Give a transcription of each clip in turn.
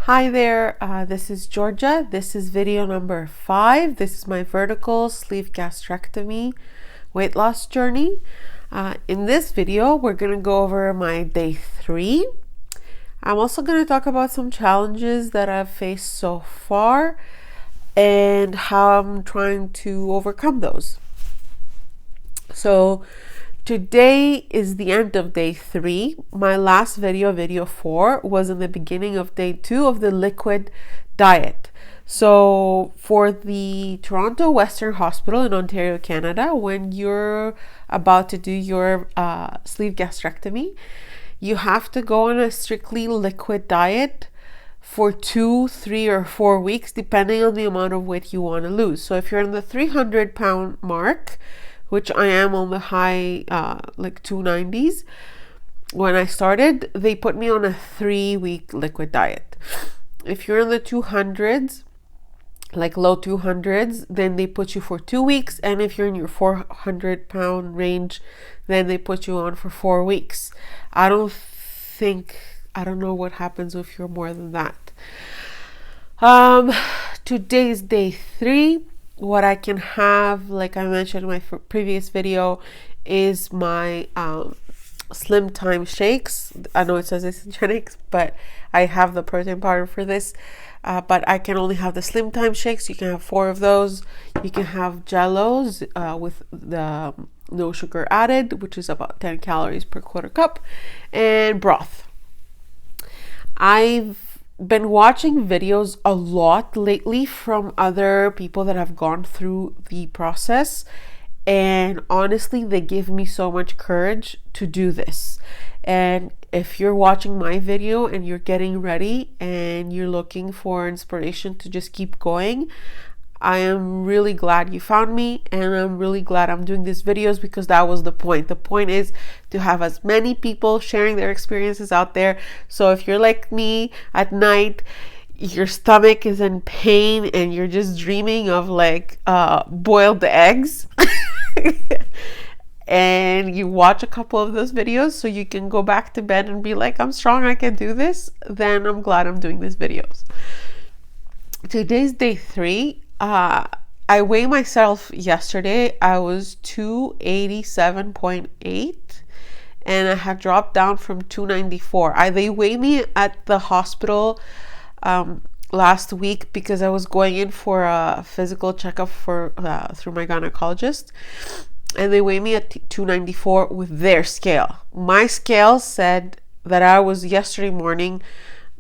Hi there, this is Georgia. This is video number 5. This is my vertical sleeve gastrectomy weight loss journey. In this video, we're going to go over my day 3. I'm also going to talk about some challenges that I've faced so far and how I'm trying to overcome those. So today is the end of day 3. My last video 4, was in the beginning of day 2 of the liquid diet. So for the Toronto Western Hospital in Ontario, Canada, when you're about to do your sleeve gastrectomy, you have to go on a strictly liquid diet for 2, 3, or 4 weeks, depending on the amount of weight you want to lose. So if you're in the 300-pound mark, which I am on the high, like 290s. When I started, they put me on a 3-week liquid diet. If you're in the 200s, like low 200s, then they put you for 2 weeks. And if you're in your 400-pound range, then they put you on for 4 weeks. I don't know what happens if you're more than that. Today's day 3. What I can have, like I mentioned in my previous video, is my slim time shakes. I know it says Isogenics, but I have the protein powder for this. But I can only have the slim time shakes. You can have 4 of those. You can have jellos with the no sugar added, which is about 10 calories per quarter cup, and broth. I've been watching videos a lot lately from other people that have gone through the process, and honestly they give me so much courage to do this. And if you're watching my video and you're getting ready and you're looking for inspiration to just keep going, I am really glad you found me, and I'm really glad I'm doing these videos, because that was the point. The point is to have as many people sharing their experiences out there. So if you're like me at night, your stomach is in pain and you're just dreaming of like boiled eggs and you watch a couple of those videos so you can go back to bed and be like, I'm strong, I can do this, then I'm glad I'm doing these videos. Today's day 3. I weighed myself yesterday. I was 287.8 and I had dropped down from 294. They weighed me at the hospital last week because I was going in for a physical checkup through my gynecologist, and they weighed me at 294 with their scale. My scale said that I was yesterday morning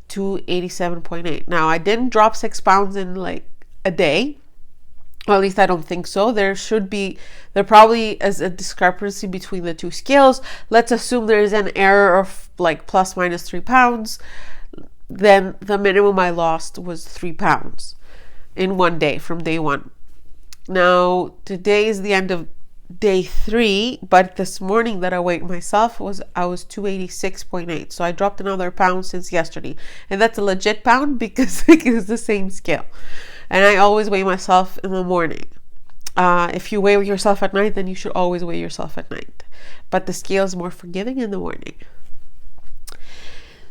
287.8. Now I didn't drop 6 pounds in like a day, or at least I don't think so. There probably is a discrepancy between the two scales. Let's assume there is an error of like plus minus 3 pounds. Then the minimum I lost was 3 pounds in one day from day 1. Now today is the end of day 3, but this morning that I weighed myself I was 286.8. So I dropped another pound since yesterday, and that's a legit pound because it's the same scale. And I always weigh myself in the morning. If you weigh yourself at night, then you should always weigh yourself at night. But the scale is more forgiving in the morning.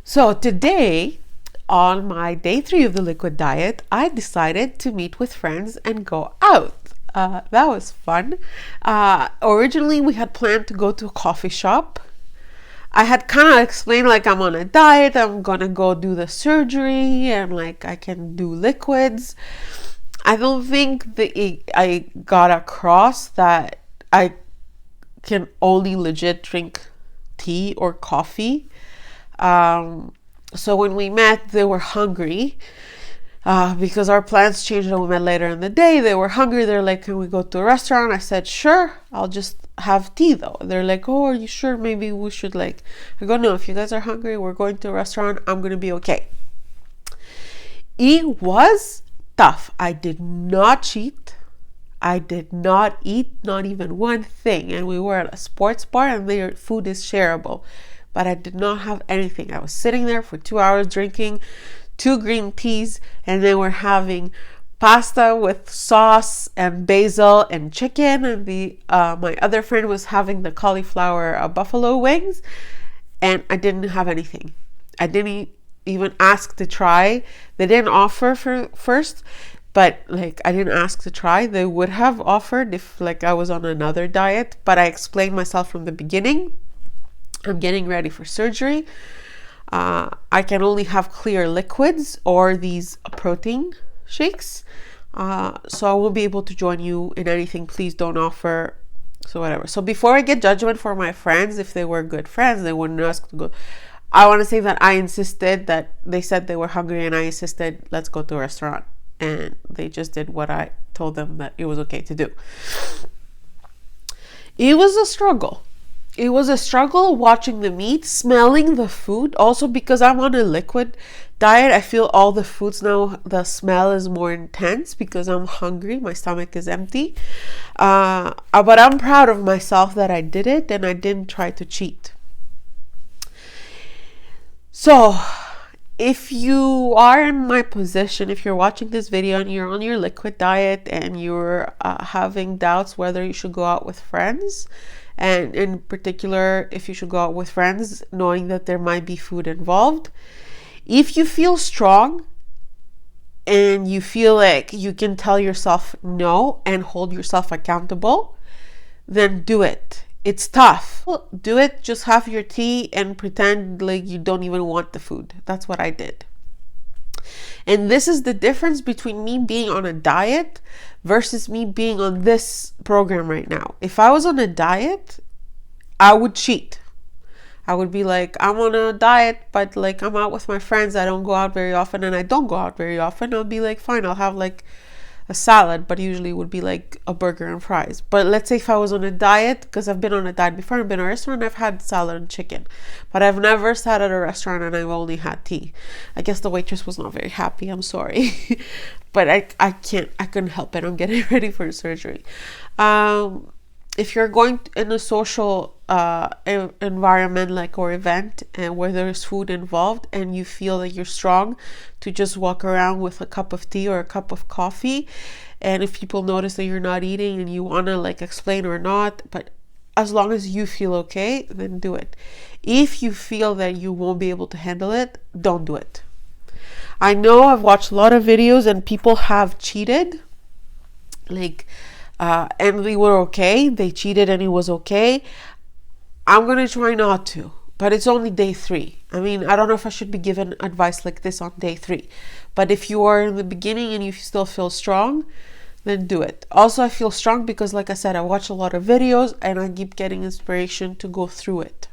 So today, on my day 3 of the liquid diet, I decided to meet with friends and go out. That was fun. Originally, we had planned to go to a coffee shop. I had kind of explained like I'm on a diet, I'm gonna go do the surgery, and like I can do liquids. I don't think I got across that I can only legit drink tea or coffee. So when we met, they were hungry. Because our plans changed and we met later in the day. They were hungry. They're like, can we go to a restaurant? I said, sure, I'll just have tea though. They're like, oh, are you sure? Maybe we should I go, no, if you guys are hungry, we're going to a restaurant. I'm going to be okay. It was tough. I did not cheat. I did not eat, not even one thing. And we were at a sports bar and their food is shareable. But I did not have anything. I was sitting there for 2 hours drinking 2 green teas, and then we're having pasta with sauce and basil and chicken, and my other friend was having the cauliflower buffalo wings, and I didn't have anything. I didn't eat even ask to try. They didn't offer for first, but like I didn't ask to try. They would have offered if like I was on another diet, but I explained myself from the beginning. I'm getting ready for surgery. I can only have clear liquids or these protein shakes. So I won't be able to join you in anything. Please don't offer. So whatever. So before I get judgment for my friends, if they were good friends, they wouldn't ask to go. I want to say that I insisted, that they said they were hungry and I insisted, let's go to a restaurant. And they just did what I told them that it was okay to do. It was a struggle. It was a struggle watching the meat, smelling the food. Also because I'm on a liquid diet, I feel all the foods now, the smell is more intense because I'm hungry. My stomach is empty. But I'm proud of myself that I did it and I didn't try to cheat. So if you are in my position, if you're watching this video and you're on your liquid diet and you're having doubts whether you should go out with friends, and in particular if you should go out with friends knowing that there might be food involved, if you feel strong and you feel like you can tell yourself no and hold yourself accountable, then do it. It's tough. Do it. Just have your tea and pretend like you don't even want the food. That's what I did. And this is the difference between me being on a diet versus me being on this program right now. If I was on a diet, I would cheat. I would be like, I'm on a diet, but like I'm out with my friends. I don't go out very often and I don't go out very often. I'll be like, fine, I'll have like a salad, but usually it would be like a burger and fries. But let's say if I was on a diet, because I've been on a diet before, I've been in a restaurant, I've had salad and chicken, but I've never sat at a restaurant and I've only had tea. I guess the waitress was not very happy, I'm sorry. But I couldn't help it. I'm getting ready for surgery. If you're going in a social environment like or event and where there's food involved and you feel that you're strong to just walk around with a cup of tea or a cup of coffee, and if people notice that you're not eating and you want to like explain or not, but as long as you feel okay, then do it. If you feel that you won't be able to handle it, don't do it. I know I've watched a lot of videos and people have cheated, like and they were okay. They cheated and it was okay. I'm gonna try not to, but it's only day 3. I mean, I don't know if I should be given advice like this on day 3, but if you are in the beginning and you still feel strong, then do it. Also, I feel strong because, like I said, I watch a lot of videos and I keep getting inspiration to go through it.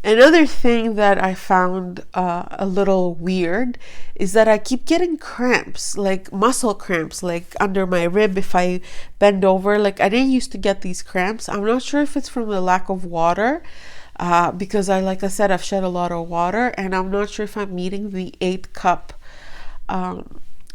Another thing that I found a little weird is that I keep getting cramps, like muscle cramps, like under my rib if I bend over. Like I didn't used to get these cramps. I'm not sure if it's from the lack of water, because like I said, I've shed a lot of water, and I'm not sure if I'm meeting the 8-cup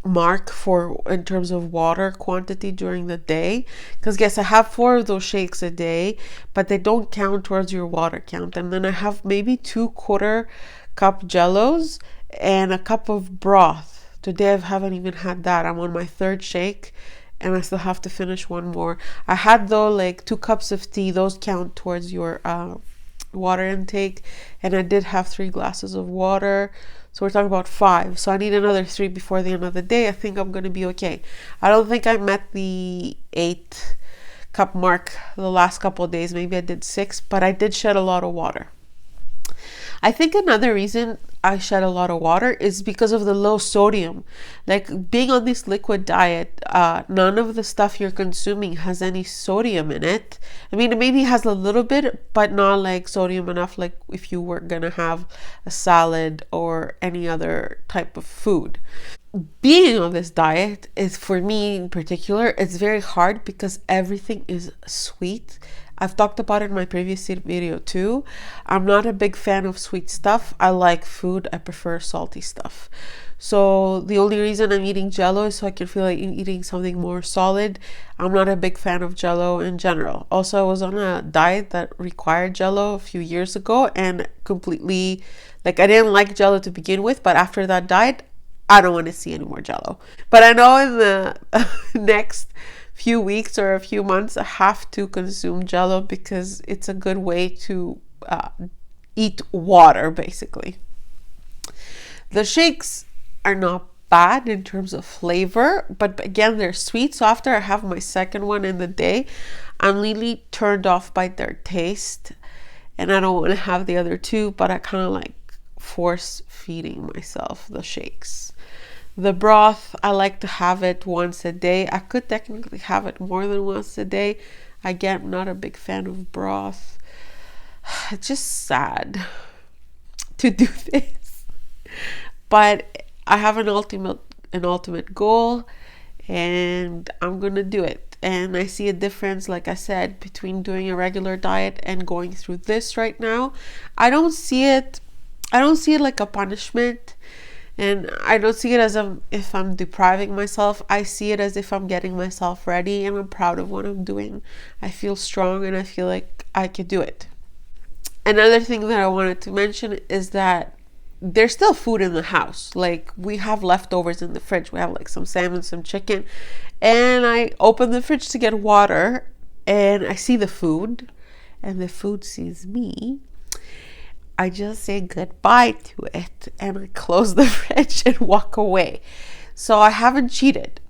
mark for in terms of water quantity during the day, because yes, I have 4 of those shakes a day, but they don't count towards your water count. And then I have maybe 2/4 cup jellos and a cup of broth. Today I haven't even had that. I'm on my 3rd shake and I still have to finish one more. I had though like 2 cups of tea. Those count towards your water intake, and I did have 3 glasses of water. So we're talking about 5. So I need another 3 before the end of the day. I think I'm going to be okay. I don't think I met the 8-cup mark the last couple of days. Maybe I did 6, but I did shed a lot of water. I think another reason I shed a lot of water is because of the low sodium. Like being on this liquid diet, none of the stuff you're consuming has any sodium in it. I mean, it maybe has a little bit, but not like sodium enough like if you were gonna have a salad or any other type of food. Being on this diet is, for me in particular, it's very hard because everything is sweet. I've talked about it in my previous video too. I'm not a big fan of sweet stuff. I like food. I prefer salty stuff. So the only reason I'm eating Jello is so I can feel like eating something more solid. I'm not a big fan of Jello in general. Also, I was on a diet that required Jello a few years ago and completely, like I didn't like Jello to begin with, but after that diet, I don't want to see any more Jello. But I know in the next few weeks or a few months I have to consume Jello because it's a good way to eat water basically. The shakes are not bad in terms of flavor, but again, they're sweet. So after I have my second one in the day, I'm really turned off by their taste, and I don't want to have the other two, but I kind of like force feeding myself the shakes. The broth, I like to have it once a day. I could technically have it more than once a day. Again, I'm not a big fan of broth. It's just sad to do this, but I have an ultimate goal, and I'm gonna do it. And I see a difference, like I said, between doing a regular diet and going through this right now. I don't see it like a punishment, and I don't see it as if I'm depriving myself. I see it as if I'm getting myself ready, and I'm proud of what I'm doing. I feel strong, and I feel like I could do it. Another thing that I wanted to mention is that there's still food in the house. Like, we have leftovers in the fridge. We have like some salmon, some chicken, and I open the fridge to get water, and I see the food, and the food sees me. I just say goodbye to it, and I close the fridge and walk away. So I haven't cheated.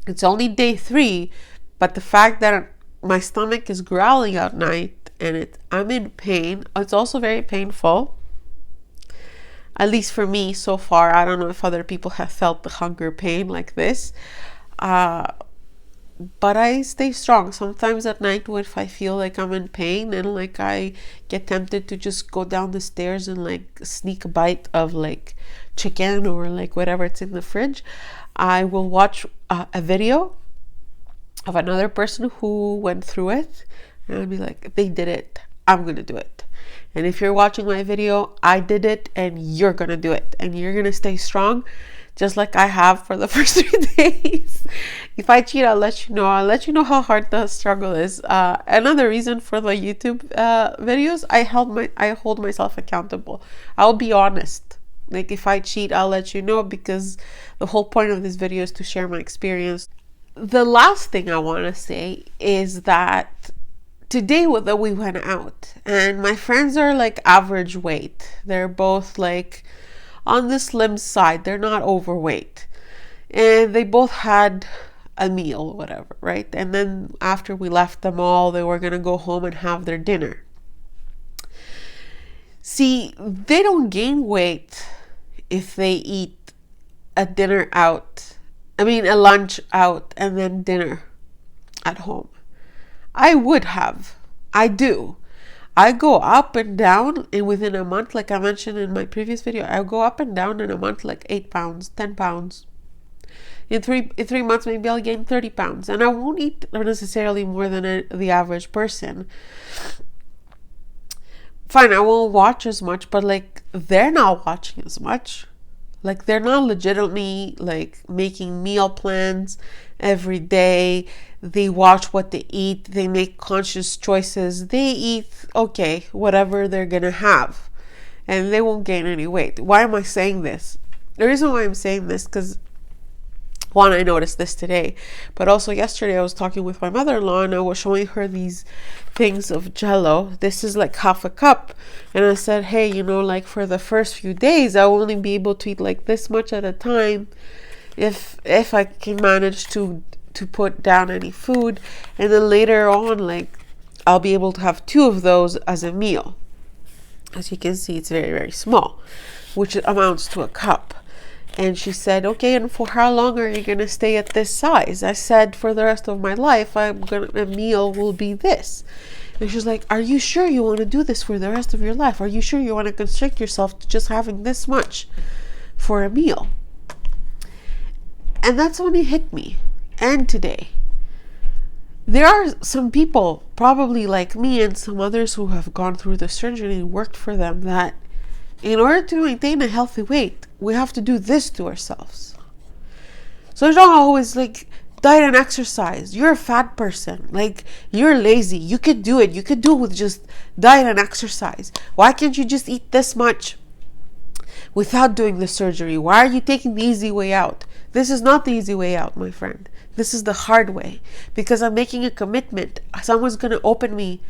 It's only day 3, but the fact that my stomach is growling at night and I'm in pain, it's also very painful. At least for me so far. I don't know if other people have felt the hunger pain like this. But I stay strong. Sometimes at night, if I feel like I'm in pain and like I get tempted to just go down the stairs and like sneak a bite of like chicken or like whatever it's in the fridge, I will watch a video of another person who went through it, and I'll be like, they did it, I'm gonna do it. And if you're watching my video, I did it, and you're gonna do it, and you're gonna stay strong just like I have for the first 3 days. If I cheat, I'll let you know. I'll let you know how hard the struggle is. Another reason for the YouTube videos, I hold myself accountable. I'll be honest. Like, if I cheat, I'll let you know, because the whole point of this video is to share my experience. The last thing I want to say is that today that we went out, and my friends are like average weight. They're both like on the slim side. They're not overweight, and they both had a meal or whatever, right? And then after we left them all, they were gonna go home and have their dinner. See, they don't gain weight if they eat a lunch out and then dinner at home. I would have. I do. I go up and down, and within a month, like I mentioned in my previous video, I go up and down in a month like 8 pounds, 10 pounds. In three months, maybe I'll gain 30 pounds, and I won't eat necessarily more than the average person. Fine, I won't watch as much, but like, they're not watching as much. Like, they're not legitimately like making meal plans every day. They watch what they eat. They make conscious choices. They eat, okay, whatever they're gonna have, and they won't gain any weight. Why am I saying this? The reason why I'm saying this, because one, I noticed this today, but also yesterday I was talking with my mother-in-law, and I was showing her these things of Jello. This is like half a cup, and I said, hey, like for the first few days I'll only be able to eat like this much at a time, if I can manage to put down any food, and then later on, like, I'll be able to have 2 of those as a meal. As you can see, it's very, very small, which amounts to a cup. And she said, okay, and for how long are you going to stay at this size? I said, for the rest of my life, a meal will be this. And she's like, are you sure you want to do this for the rest of your life? Are you sure you want to constrict yourself to just having this much for a meal? And that's when it hit me. And today, there are some people, probably like me and some others, who have gone through the surgery and worked for them, that in order to maintain a healthy weight, we have to do this to ourselves. So it's not always like diet and exercise. You're a fat person. Like, you're lazy. You could do it. You could do it with just diet and exercise. Why can't you just eat this much without doing the surgery? Why are you taking the easy way out? This is not the easy way out, my friend. This is the hard way, because I'm making a commitment. Someone's going to open me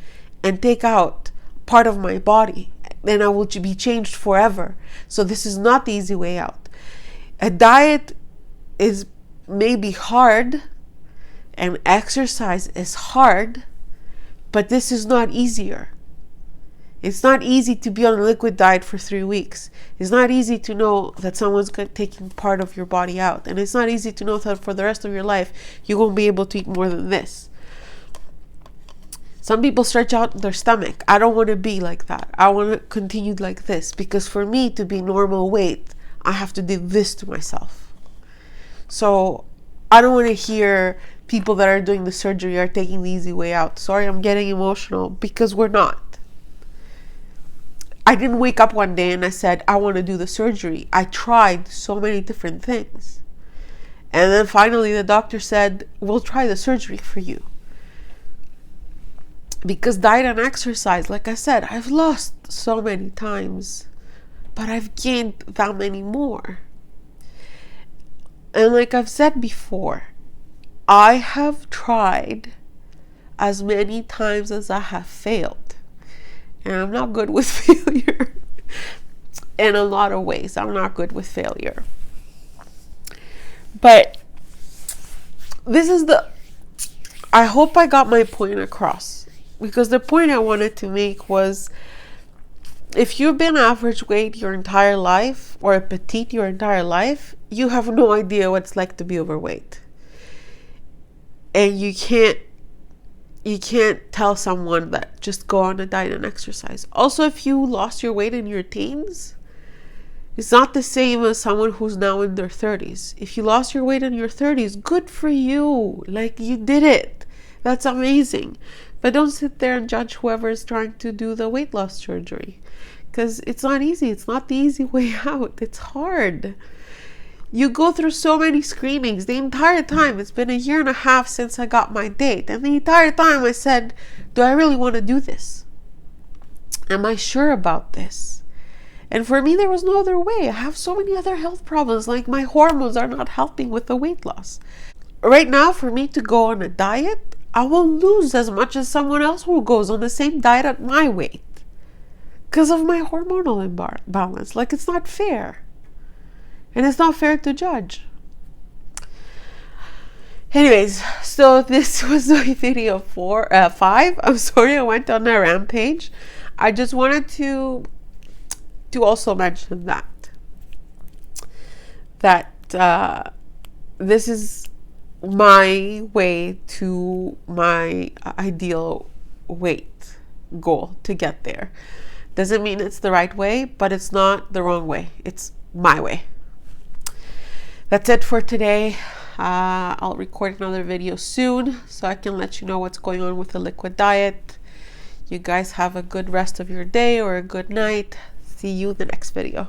and take out part of my body, then I will be changed forever. So this is not the easy way out. A diet is maybe hard and exercise is hard, but this is not easier. It's not easy to be on a liquid diet for 3 weeks. It's not easy to know that someone's taking part of your body out. And it's not easy to know that for the rest of your life, you won't be able to eat more than this. Some people stretch out their stomach. I don't want to be like that. I want to continue like this, because for me to be normal weight, I have to do this to myself. So I don't want to hear people that are doing the surgery are taking the easy way out. Sorry, I'm getting emotional, because we're not. I didn't wake up one day and I said, I want to do the surgery. I tried so many different things. And then finally the doctor said, we'll try the surgery for you. Because diet and exercise, like I said, I've lost so many times, but I've gained that many more. And like I've said before, I have tried as many times as I have failed. And I'm not good with failure. In a lot of ways, I'm not good with failure. But this is I hope I got my point across. Because the point I wanted to make was, if you've been average weight your entire life, or a petite your entire life, you have no idea what it's like to be overweight. And you can't tell someone that just go on a diet and exercise. Also, if you lost your weight in your teens, it's not the same as someone who's now in their 30s. If you lost your weight in your 30s, good for you. Like, you did it. That's amazing. But don't sit there and judge whoever is trying to do the weight loss surgery, because it's not easy. It's not the easy way out. It's hard. You go through so many screenings. The entire time, it's been 1.5 years since I got my date. And the entire time I said, do I really want to do this? Am I sure about this? And for me, there was no other way. I have so many other health problems. Like, my hormones are not helping with the weight loss. Right now, for me to go on a diet, I will lose as much as someone else who goes on the same diet at my weight, because of my hormonal imbalance. Like, it's not fair. And it's not fair to judge. Anyways, so this was my video 5. I'm sorry I went on a rampage. I just wanted to also mention that this is my way to my ideal weight goal to get there. Doesn't mean it's the right way, but it's not the wrong way. It's my way. That's it for today. I'll record another video soon so I can let you know what's going on with the liquid diet. You guys have a good rest of your day or a good night. See you in the next video.